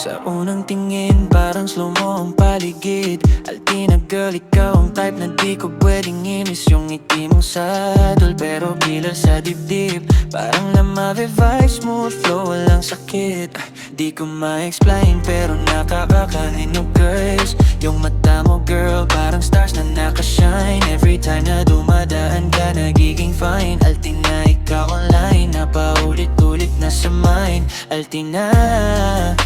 Sa unang tingin, parang slow mo ang paligid. Altina girl, ikaw ang type na di ko pwedeng i-miss. Yung ngiti mong saddle, pero killer sa dibdib. Parang na ma-revive, smooth flow, walang sakit. Di ko ma-explain, pero nakakakahinog girls. Yung mata mo girl, parang stars na nakashine. Every time na dumadaan ka, nagiging fine. Altina, ikaw online, napaulit-ulit na sa mind. Altina,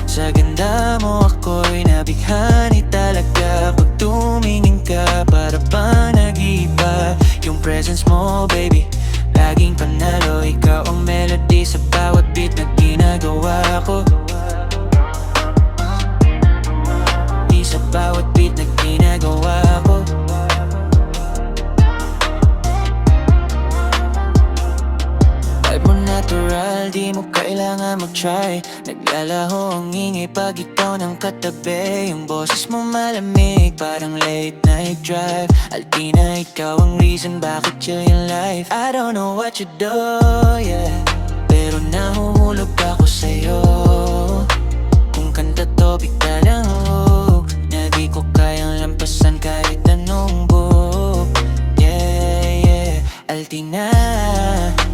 sa ganda mo ako'y nabighani talaga. Pag tumingin ka, para bang nag-iiba. Yung presence mo baby, laging panalo. Ikaw ang melody sa bawat beat na ginagawa ko. Di sa bawat beat na ginagawa ko. Vibe mo natural, di mo kailangan mag-try. Naglalaho ang ingay pag ikaw nang katabi. Yung boses mo malamig, parang late night drive. Altina, ikaw ang reason bakit chill yung life. I don't know what you do, yeah, pero nahuhulog ako sa'yo. Kung kanta to, bigla lang hook na di ko kayang lampasan kahit anong book. Yeah, yeah, Altina,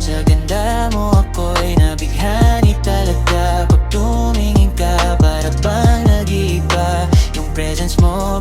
sa ganda mo ako'y nabighani talaga. Pag tumingin ka, para bang nag-iiba. Yung presence mo